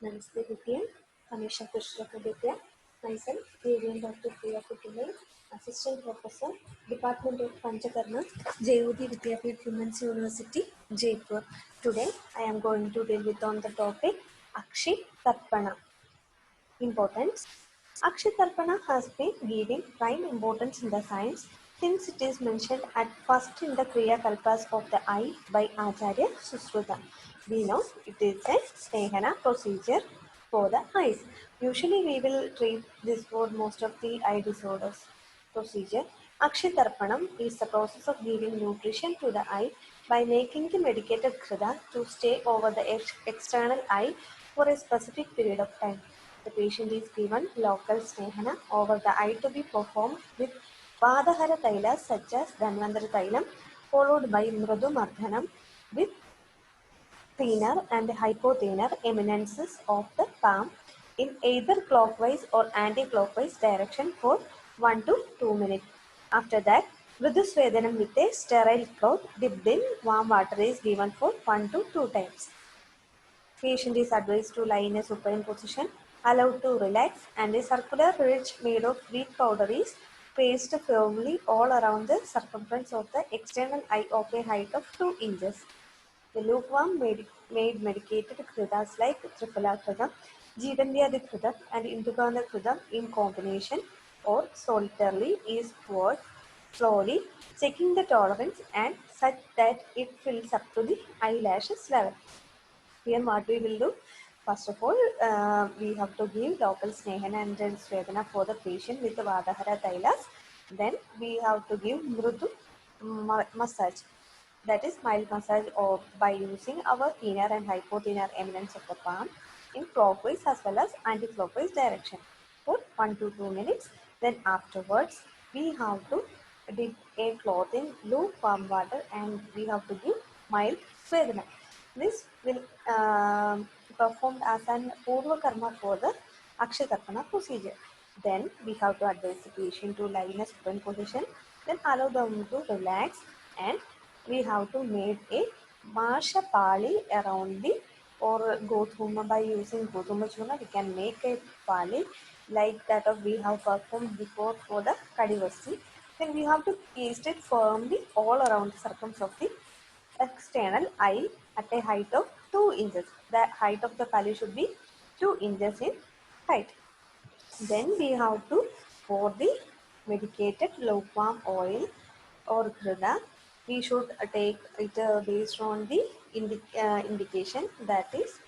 Namaste Vidya, Amisha Kushraka Vidya, myself, Devian Dr. Priya Kutumai, Assistant Professor, Department of Panchakarma, JOD Vidyapeeth Women's University, Jaipur. Today, I am going to deal with on the topic Akshi Tarpana. Importance. Akshi Tarpana has been given prime importance in the science since it is mentioned at first in the Kriya Kalpas of the eye by Acharya Susruta. We know it is a Snehana procedure for the eyes. Usually we will treat this for most of the eye disorders. Procedure. Akshi Tarpanam is the process of giving nutrition to the eye by making the medicated khrida to stay over the external eye for a specific period of time. The patient is given local snehana over the eye to be performed with Vadahara Tailas such as Dhanvantara Tailam, followed by Mrudu Mardhanam with thenar and hypothenar eminences of the palm in either clockwise or anti-clockwise direction for 1 to 2 minutes. After that, Mrudu Swedanam with a sterile cloth dipped in warm water is given for 1 to 2 times. Patient is advised to lie in a supine position, allowed to relax, and a circular ridge made of wheat powder is placed firmly all around the circumference of the external eye of a height of 2 inches. The lukewarm made medicated kritas like Triphala Kridam, Jeevandyadi Kridam, and Indugana Kridam in combination or solitarily is poured slowly, checking the tolerance and such that it fills up to the eyelashes level. Here what we will do, first of all, we have to give local Snehana and Svedana for the patient with the Vadahara Tailas. Then we have to give Mrudu massage. That is mild massage or by using our thenar and hypothenar eminence of the palm in clockwise as well as anti-clockwise direction for 1 to 2 minutes. Then afterwards, we have to dip a cloth in lukewarm water and we have to give mild Svedana. This will performed as an Purva Karma for the Akshatarpana procedure. Then we have to advise the patient to lie in a supine position, then allow them to relax, and we have to make a Masha Pali around the or Gothuma by using Gothuma Chuna. We can make a Pali like that of we have performed before for the Kadivasi. Then we have to paste it firmly all around the circumference of the external eye at a height of 2 inches. The height of the pali should be 2 inches in height. Then we have to pour the medicated lukewarm oil or grida. We should take it based on the indication, that is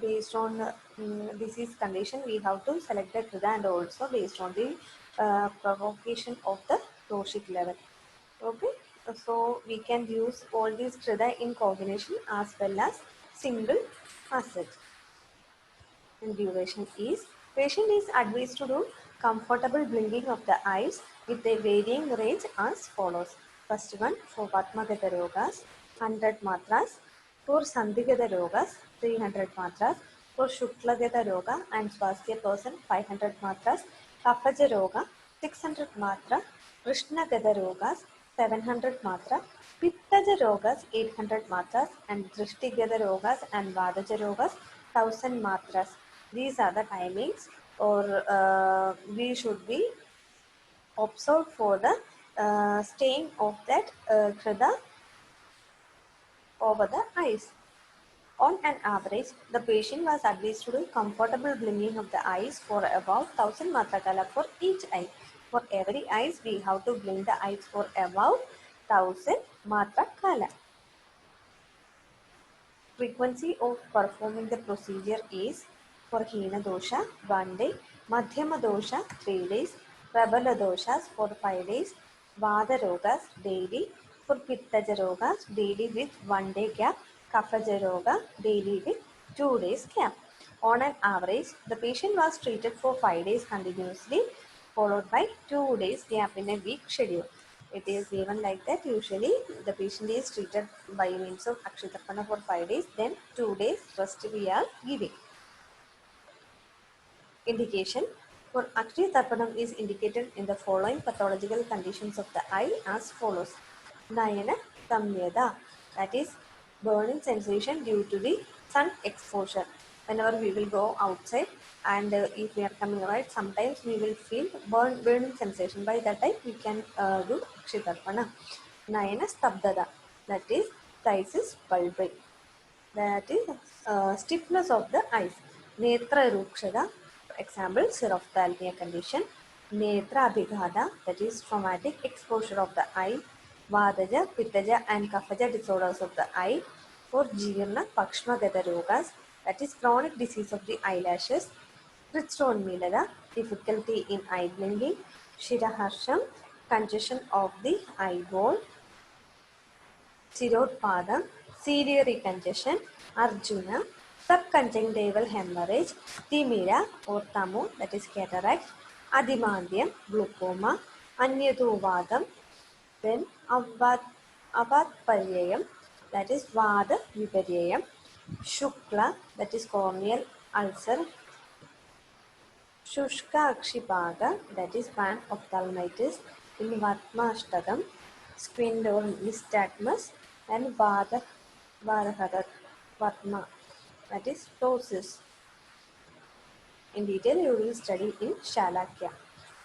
based on disease condition. We have to select the grida and also based on the provocation of the Roshik level. Okay, so we can use all these trida in combination as well as single massage. And duration is, patient is advised to do comfortable blinking of the eyes with a varying range as follows. First one for Vatmagata Rogas, 100 matras. For Sandhigata Rogas, 300 matras. For Shuklagata Roga and Swasthya person, 500 matras. Kafaja Roga, 600 matra. Krishnagata Rogas, 700 matra. Pittaja Rogas, 800 matras. And Drishtigata Rogas and Vadaja Rogas, 1000 matras. These are the timings, or we should be observed for the staying of that krida over the eyes. On an average, the patient was advised to do comfortable blinking of the eyes for about 1000 matra kala for each eye. For every eyes, we have to blink the eyes for about 1000 matra kala. Frequency of performing the procedure is for Hina dosha 1 day, Madhyama dosha 3 days, Prabala doshas for 5 days, Vada rogas daily, for Pittaja rogas daily with 1 day gap, Kafaja roga daily with 2 days gap. On an average, the patient was treated for 5 days continuously, followed by 2 days gap in a week schedule. It is given like that. Usually, the patient is treated by means of Akshatarpana for 5 days, then 2 days rest we are giving. Indication for Akshatarpanam is indicated in the following pathological conditions of the eye as follows. Nayana Samyada, that is burning sensation due to the sun exposure. whenever we will go outside, and if we are coming right, sometimes we will feel burning sensation. By that time we can do Akshitarpana. Nayana Stabdada, that is the eyes is bulbing, that is stiffness of the eyes. Netra Rukshada, for example, xerophthalmia condition. Netra Abhighata, that is traumatic exposure of the eye. Vadaja, Pittaja and Kaphaja disorders of the eye. For Jeerna Pakshmagata Rogas, that is chronic disease of the eyelashes. Kritstone difficulty in eye blinking. Shiraharsham, congestion of the eyeball. Sirodpadam, ciliary congestion. Arjuna, subconjunctival hemorrhage. Timira or Tamu, that is cataract. Adimandhyam, glaucoma. Anyaduvadam, then Avatparyayam, that is Vada Viparyayam. Shukla, that is corneal ulcer. Shushka Akshipaga, that is panophthalmitis. In Vatmashtagam, squint or nystagmus. And Vadahara Vatma, that is ptosis. In detail, you will study in Shalakya.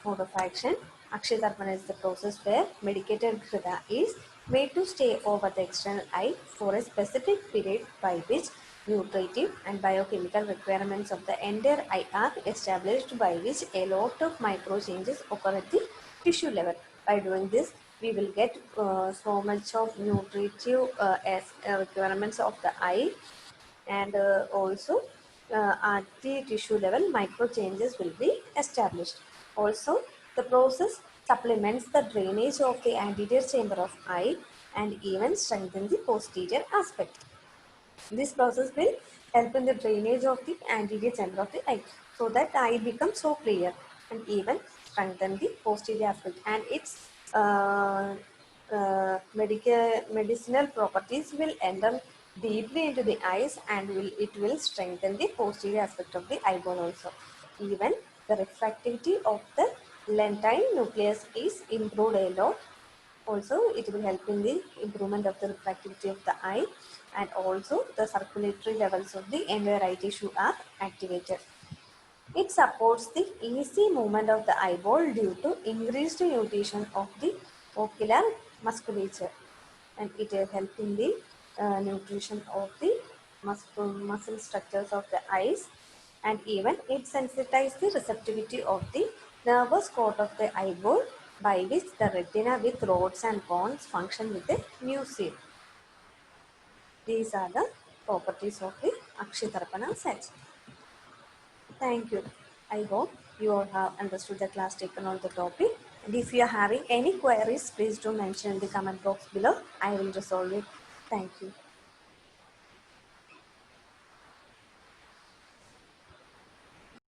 Mode of action. Akshitarpana is the process where medicated ghrida is made to stay over the external eye for a specific period, by which nutritive and biochemical requirements of the entire eye are established, by which a lot of micro changes occur at the tissue level. By doing this, we will get so much of nutritive requirements of the eye, and also at the tissue level micro changes will be established. Also, the process supplements the drainage of the anterior chamber of eye and even strengthen the posterior aspect. This process will help in the drainage of the anterior chamber of the eye, so that the eye becomes so clear, and even strengthen the posterior aspect, and its medicinal properties will enter deeply into the eyes, and it will strengthen the posterior aspect of the eyeball also. Even the refractivity of the lentine nucleus is improved a lot. Also, it will help in the improvement of the refractivity of the eye, and also the circulatory levels of the entire eye tissue are activated. It supports the easy movement of the eyeball due to increased nutrition of the ocular musculature, and it will help in the nutrition of the muscle structures of the eyes, and even it sensitizes the receptivity of the nervous cord of the eyeball, by which the retina with rods and cones function with a mucin. These are the properties of the Akshitarpana set. Thank you. I hope you all have understood the class taken on the topic. And if you are having any queries, please do mention in the comment box below. I will resolve it. Thank you.